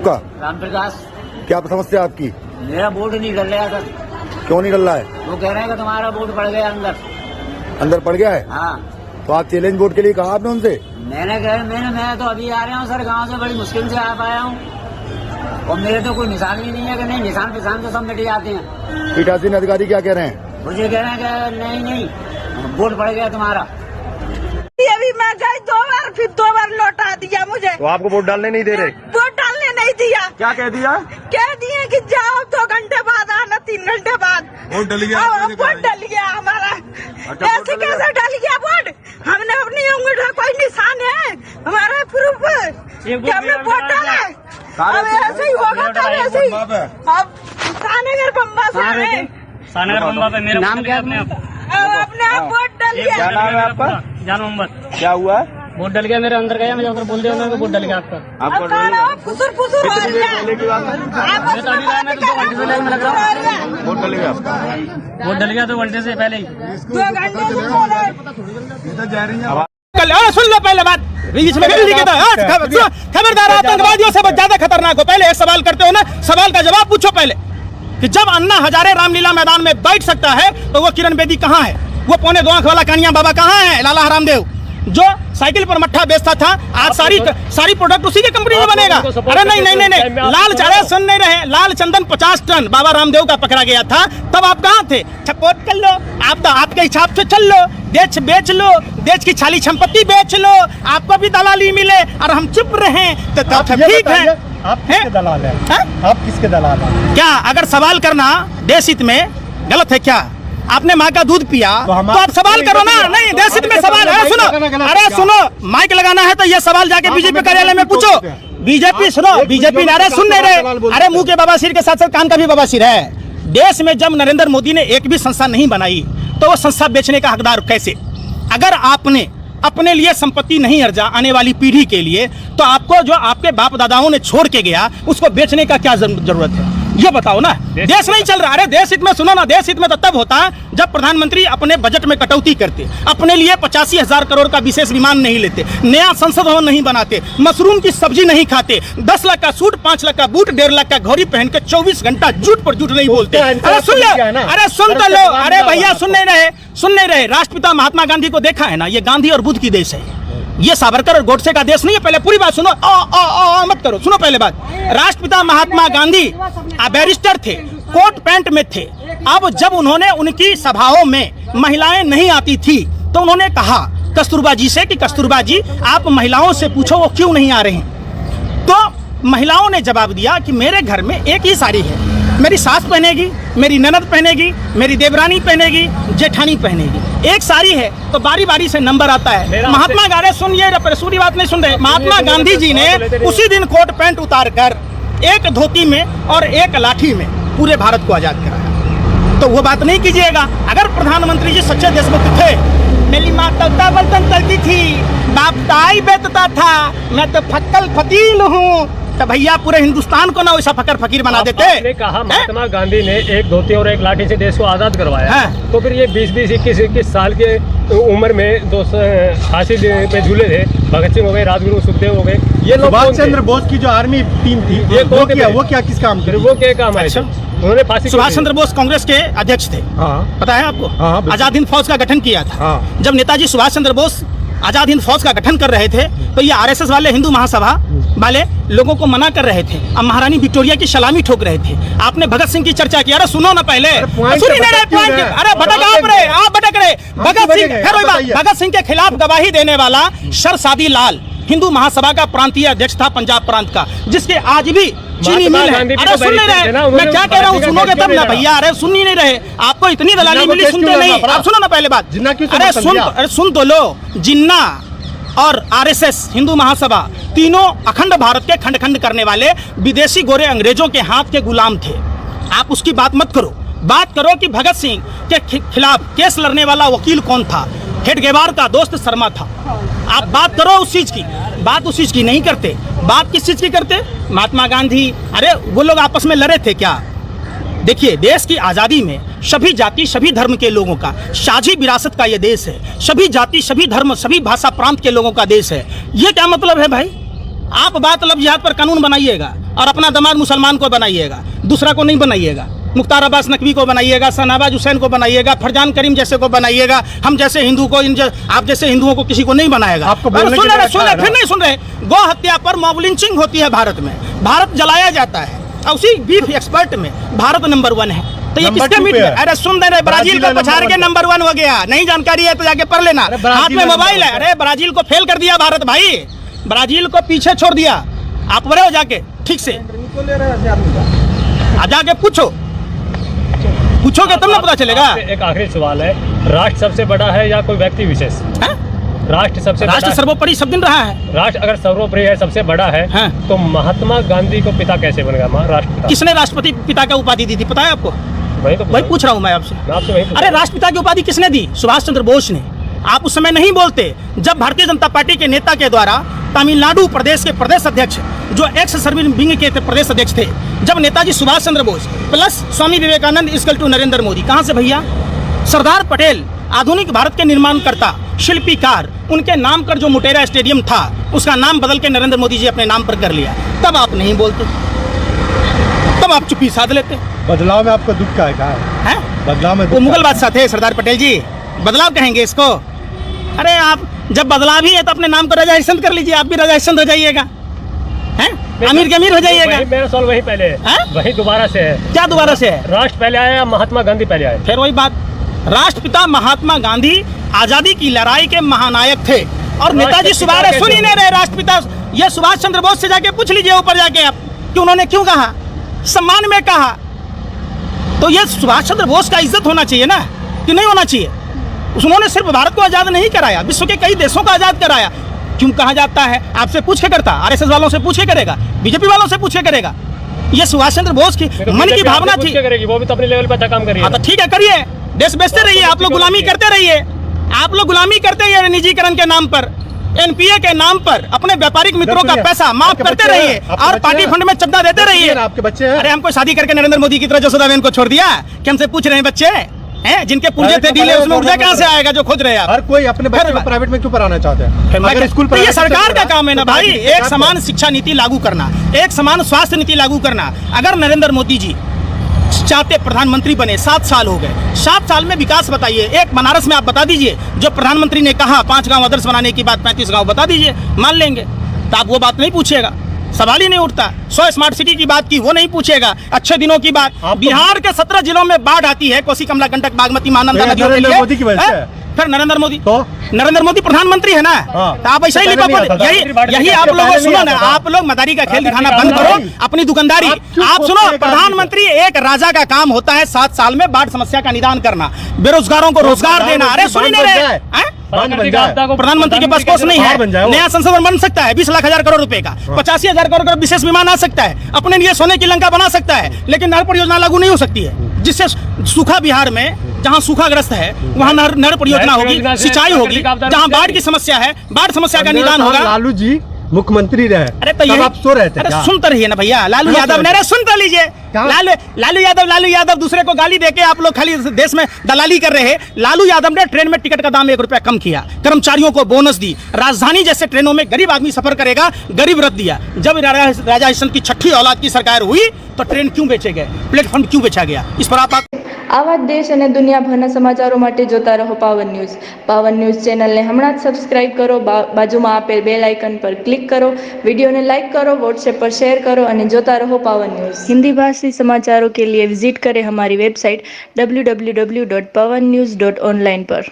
आपका राम प्रकाश। क्या समस्या आपकी? मेरा वोट नहीं डल रहा था। क्यों नहीं डल रहा है? वो कह रहे हैं कि तुम्हारा वोट पड़ गया अंदर पड़ गया है? हाँ। तो आप चैलेंज वोट के लिए कहा आपने उनसे? मैं तो अभी आ रहा हूँ सर, गांव से बड़ी मुश्किल से आ पाया हूँ और मेरे तो कोई निशान भी नहीं है कि नहीं, निशान पिशान तो सब मिट जाते हैं। पीठासीन अधिकारी क्या कह रहे हैं? मुझे कह रहे हैं कि नहीं वोट पड़ गया तुम्हारा। अभी मैं गई 2 बार, फिर 2 बार लौटा दिया मुझे। तो आपको वोट डालने नहीं दे रहे? वोट डालने नहीं दिया। क्या कह दिया? कह दिए कि जाओ 2 घंटे बाद आना, 3 घंटे बाद। वोट डल गया? वोट डल गया हमारा। ऐसे कैसे डल गया वोट? हमने अपनी उंगली कोई निशान है हमारा प्रूफ कि हमने वोट डाला। अब ऐसे ही होगा था, ऐसे ही। अब सानेगर बम्बा से सानेगर बम्बा पे मेरा नाम क्या अपने आप वोट डल गया। क्या नाम है आपका? जान मोहम्मद। क्या हुआ? वोट डल गया, मेरे अंदर गया, मुझे उधर बोल दिया उन्होंने वोट डल गया आपका। आपको फुसुर फुसुर हो गया। मैं तो अभी लाइन में 2 घंटे से लाइन में लग रहा हूँ। वोट डल गया? वोट डल गया 2 घंटे से पहले ही। 2 घंटे से सुन लो पहले बात, बीच में खबरदार, आतंकवादियों से ज्यादा खतरनाक हो। पहले एक सवाल करते हो ना, सवाल का जवाब पूछो पहले कि जब अन्ना हजारे रामलीला मैदान में बैठ सकता है तो वो किरण बेदी कहाँ है? वो 2.25 आंख वाला कानिया बाबा कहाँ है? लाला हरामदेव जो साइकिल पर मट्ठा बेचता था, आज सारी प्रोडक्ट उसी की कंपनी में बनेगा। अरे नहीं, लाल चारे सुन नहीं रहे। लाल चंदन 50 टन बाबा रामदेव का पकड़ा गया था, तब आप कहाँ थे? सपोर्ट कर लो आप, तो आपके हिसाब से चल लो, बेच लो, देश की छाली संपत्ति बेच लो, आपको भी दलाली मिले और हम चुप रहे तो ठीक है। आप किसके दलाल हैं? आप किसके दलाल हैं? क्या अगर सवाल करना देश हित में गलत है क्या? आपने माँ का दूध पिया तो आप सवाल करो ना। नहीं, देश हित में सवाल है। सुनो, माइक लगाना है तो ये सवाल जाके बीजेपी कार्यालय में पूछो। बीजेपी सुनो, बीजेपी नारे सुन नहीं रहे। अरे मुंह के बवासीर के साथ साथ कान का भी बवासीर है। देश में जब नरेंद्र मोदी ने एक भी संस्था नहीं बनाई तो वो संस्था बेचने का हकदार कैसे? अगर आपने अपने लिए संपत्ति नहीं अर्जा आने वाली पीढ़ी के लिए, तो आपको जो आपके बाप दादाओं ने छोड़ के गया उसको बेचने का क्या जरूरत है? ये बताओ ना। देश नहीं चल रहा। अरे देश हित में सुनो ना, देश हित में तो तब होता जब प्रधानमंत्री अपने बजट में कटौती करते, अपने लिए 85,000 करोड़ का विशेष विमान नहीं लेते, नया संसद भवन नहीं बनाते, मशरूम की सब्जी नहीं खाते, 10 लाख का सूट, 5 लाख का बूट, 1.5 लाख का घड़ी पहन के 24 घंटा झूठ पर झूठ नहीं बोलते। अरे सुन लो, अरे सुन तो लो। अरे भैया सुन नहीं रहे। राष्ट्रपिता महात्मा गांधी को देखा है ना, ये गांधी और बुद्ध की देश है, ये सावरकर और गोडसे का देश नहीं है। पहले पूरी बात सुनो, मत करो, सुनो पहले बात। राष्ट्रपिता महात्मा गांधी बैरिस्टर थे, कोट पैंट में थे। अब जब उन्होंने उनकी सभाओं में महिलाएं नहीं आती थी तो उन्होंने कहा कस्तूरबा जी से कि कस्तूरबा जी आप महिलाओं से पूछो वो क्यों नहीं आ रही हैं। तो महिलाओं ने जवाब दिया कि मेरे घर में एक ही साड़ी है, मेरी सास पहनेगी, मेरी ननद पहनेगी, मेरी देवरानी पहनेगी, जेठानी पहनेगी। एक साड़ी है तो बारी बारी से नंबर आता है। महात्मा गांधी सुन, ये पूरी बात नहीं सुन रहे। महात्मा गांधी जी ने उसी दिन कोट पैंट उतार कर एक धोती में और एक लाठी में पूरे भारत को आजाद कराया। तो वो बात नहीं कीजिएगा। अगर प्रधानमंत्री जी सच्चे देशभक्त थे, मेरी माँ तलता बर्तन तलती थी, बाप दाई बेचता था, मैं तो फक्कल फकीर हूँ, तो भैया पूरे हिंदुस्तान को ना वैसा फकर फकीर बना देते। आपने कहा महात्मा गांधी ने एक धोती और एक लाठी से देश को आजाद करवाया, तो फिर ये 20-20, 21-21 साल के उम्र में फांसी पे झूले थे, भगत सिंह हो गए, राजगुरु, सुखदेव हो गए, ये लोग सुभाष चंद्र बोस की जो आर्मी टीम थी, ये वो क्या किस काम करे? वो क्या काम है? उन्होंने फांसी। सुभाष चंद्र बोस कांग्रेस के अध्यक्ष थे, पता है आपको? आजाद हिंद फौज का गठन किया था। जब नेताजी सुभाष चंद्र बोस आजाद हिंद फौज का गठन कर रहे थे तो ये आरएसएस वाले, हिंदू महासभा वाले लोगों को मना कर रहे थे, अब महारानी विक्टोरिया की सलामी ठोक रहे थे। आपने भगत सिंह की चर्चा की। अरे सुनो ना पहले, सुन नहीं रहे पॉइंट। अरे आप भटक रहे। भगत सिंह के खिलाफ गवाही देने वाला शरसादी लाल हिंदू महासभा का प्रांतीय अध्यक्ष था पंजाब प्रांत का, जिसके आज भी चीनी मिल है। अरे सुन नहीं रहे, मैं क्या कह रहा हूँ, सुनोगे तब ना भैया। अरे सुन ही नहीं रहे, आपको इतनी दलाली मिली, सुनते नहीं। आप सुनो ना पहले बात। अरे सुन तो लो। जिन्ना और आरएसएस, हिंदू महासभा, तीनों अखंड भारत के खंड खंड करने वाले विदेशी गोरे अंग्रेजों के हाथ के गुलाम थे। आप उसकी बात मत करो। बात करो कि भगत सिंह के खिलाफ केस लड़ने वाला वकील कौन था? हेडगेवार का दोस्त शर्मा था। आप बात करो उस चीज की। बात उस चीज की नहीं करते। बात किस चीज की करते? महात्मा गांधी, अरे वो लोग आपस में लड़े थे क्या? देखिए, देश की आज़ादी में सभी जाति सभी धर्म के लोगों का साझी विरासत का ये देश है। सभी जाति सभी धर्म सभी भाषा प्रांत के लोगों का देश है। ये क्या मतलब है भाई? आप बात लब जिहाद पर कानून बनाइएगा, और अपना दामाद मुसलमान को बनाइएगा, दूसरा को नहीं बनाइएगा। मुख्तार अब्बास नकवी को बनाइएगा, शहनाबाज हुसैन को बनाइएगा, फरजान करीम जैसे को बनाइएगा। हम जैसे हिंदू को, आप जैसे हिंदुओं को किसी को नहीं बनाएगा। आपको सुन रहे फिर नहीं सुन रहे। गौ हत्या पर मॉब लिंचिंग होती है भारत में, भारत जलाया जाता है, और उसी बीफ एक्सपर्ट में भारत नंबर 1 है। तो ये किसके मीट में? अरे सुन दे, ब्राजील को पछाड़ के नंबर 1 हो गया। नहीं जानकारी है तो जाके पढ़ लेना, हाथ में मोबाइल है। अरे ब्राजील को फेल कर दिया भारत भाई, ब्राजील को पीछे छोड़ दिया। आप पढ़े हो जाके ठीक से, जाके पूछोगे तब ना पता चलेगा। एक आखिरी सवाल है, राष्ट्र सबसे बड़ा है या कोई व्यक्ति विशेष? राष्ट्र सर्वोपरि सब दिन रहा है। राष्ट्र अगर सर्वोपरि है, सबसे बड़ा है, तो महात्मा गांधी को पिता कैसे बन गया राष्ट्रपिता? किसने राष्ट्रपति पिता का उपाधि दी थी पता है आपको? वही पूछ रहा हूँ मैं आपसे। अरे राष्ट्रपिता की उपाधि किसने दी? सुभाष चंद्र बोस ने। आप उस समय नहीं बोलते जब भारतीय जनता पार्टी के नेता के द्वारा तमिलनाडु प्रदेश के प्रदेश अध्यक्ष, जो एक्स सर्विस विंग के प्रदेश अध्यक्ष थे, जब Netaji Subhash Chandra Bose plus Swami Vivekananda equal to Narendra Modi, कहां से भैया? सरदार पटेल आधुनिक भारत के निर्माणकर्ता, शिल्पीकार, उनके नाम पर जो मोटेरा स्टेडियम था उसका नाम बदल के नरेंद्र मोदी जी अपने नाम पर कर लिया। तब आप नहीं बोलते, तब आप चुप्पी साध लेते। बदलाव में आपको दुख का है? बदलाव में वो मुगल बादशाह थे सरदार पटेल जी, बदलाव कहेंगे इसको? अरे आप जब बदलाव ही है तो अपने नाम को राजा हरिश्चंद्र कर लीजिए, आप भी राजा हरिश्चंद्र हो जाइएगा, अमीर के अमीर हो जाइएगा। मेरा सवाल वही पहले है, वही दोबारा से है। क्या दोबारा से है? राष्ट्र पहले आया या महात्मा गांधी पहले आए? फिर वही बात, राष्ट्रपिता महात्मा गांधी आजादी की लड़ाई के महानायक थे, और नेताजी सुभाष, सुन ही नहीं रहे राष्ट्रपिता, ये सुभाष चंद्र बोस से जाके पूछ लीजिए ऊपर जाके आप कि उन्होंने क्यों कहा, सम्मान में कहा। तो ये सुभाष चंद्र बोस का इज्जत होना चाहिए ना, कि नहीं होना चाहिए? उन्होंने सिर्फ भारत को आजाद नहीं कराया, विश्व के कई देशों को आजाद कराया। क्यों कहा जाता है? आपसे पूछ के करता, आरएसएस वालों से पूछे करेगा, बीजेपी वालों से पूछे करेगा। ये सुभाष चंद्र बोस की मन की भावना थी। वो भी तो अपने लेवल पर अच्छा काम करिए। हाँ तो ठीक है, करिए, देश बेचते रहिए, आप लोग गुलामी करते रहिए, आप लोग गुलामी करते रहिए निजीकरण के नाम पर, एनपीए के नाम पर अपने व्यापारिक मित्रों का पैसा माफ करते रहिए और पार्टी फंड में चंदा देते रहिए। आपके बच्चे हैं? अरे हमको शादी करके नरेंद्र मोदी की तरह जसोदा बेन को छोड़ दिया कि हमसे पूछ रहे हैं बच्चे हैं, जिनके पुर्जे थे ढीले, उसमें ऊर्जा कहाँ से आएगा जो खोज रहे हैं? हर कोई अपने बच्चे को प्राइवेट में क्यों पढ़ाना चाहते हैं? अगर स्कूल पर ये सरकार का काम है ना भाई, एक समान शिक्षा नीति लागू करना, एक समान स्वास्थ्य नीति लागू करना। अगर नरेंद्र मोदी जी चाहते प्रधानमंत्री बने, 7 साल हो गए, 7 साल में विकास बताइए। एक बनारस में आप बता दीजिए, जो प्रधानमंत्री ने कहा 5 गांव आदर्श बनाने की बात, 35 गांव बता दीजिए, मान लेंगे। तो आप वो बात नहीं पूछेगा, सवाल ही नहीं उठता। 100 स्मार्ट सिटी की बात की, वो नहीं पूछेगा। अच्छे दिनों की बात, बिहार के 17 जिलों में बाढ़ आती है, कोसी, कमला, गंडक, बागमती, महानंदा नदियों के लिए। फिर नरेंद्र मोदी, तो नरेंद्र मोदी प्रधानमंत्री है ना, तो आप ऐसा ही यही आप लोगों को सुनो ना, आप लोग मदारी का खेल दिखाना बंद करो, अपनी दुकानदारी। आप सुनो, प्रधानमंत्री एक राजा का काम होता है 7 साल में बाढ़ समस्या का निदान करना, बेरोजगारों को रोजगार देना। अरे सुन नहीं रहे, प्रधानमंत्री के पास कोष नहीं है, नया संसद बन सकता है 20 लाख हजार करोड़ रुपए का, 85,000 करोड़ का विशेष विमान आ सकता है, अपने लिए सोने की लंका बना सकता है, लेकिन नहर परियोजना लागू नहीं हो सकती है, जिससे सूखा बिहार में जहां सूखाग्रस्त है वहां नहर परियोजना होगी, सिंचाई होगी। जहां बाढ़ की समस्या है, बाढ़ समस्या का निदान होगा। लालू जी मुख्यमंत्री रहे, अरे तो आप सो रहे थे? अरे सुनते रहिए ना भैया, लालू यादव ने, सुनते लीजिए, लालू यादव दूसरे को गाली देके आप लोग खाली देश में दलाली कर रहे हैं। लालू यादव ने ट्रेन में टिकट का दाम 1 रुपया कम किया, कर्मचारियों को बोनस दी, राजधानी जैसे ट्रेनों में गरीब आदमी सफर करेगा, गरीब रथ दिया। जब राजा हरिश्चंद्र की 6ठी औलाद की सरकार हुई तो ट्रेन क्यों बेचे गए, प्लेटफॉर्म क्यों बेचा गया, इस पर आप आवा देश અને દુનિયાભરના સમાચારો માટે જોતા રહો પાવન ન્યૂઝ। પાવન ન્યૂઝ ચેનલને હમણાં જ સબસ્ક્રાઇબ કરો, બાજુમાં આપેલ બેલ આઇકન પર ક્લિક કરો, વિડીયોને લાઇક કરો, વોટ્સએપ પર શેર કરો અને જોતા રહો પાવન ન્યૂઝ। हिंदी भाषी समाचारों के लिए विजिट करें हमारी वेबसाइट www.pavannews.online पर।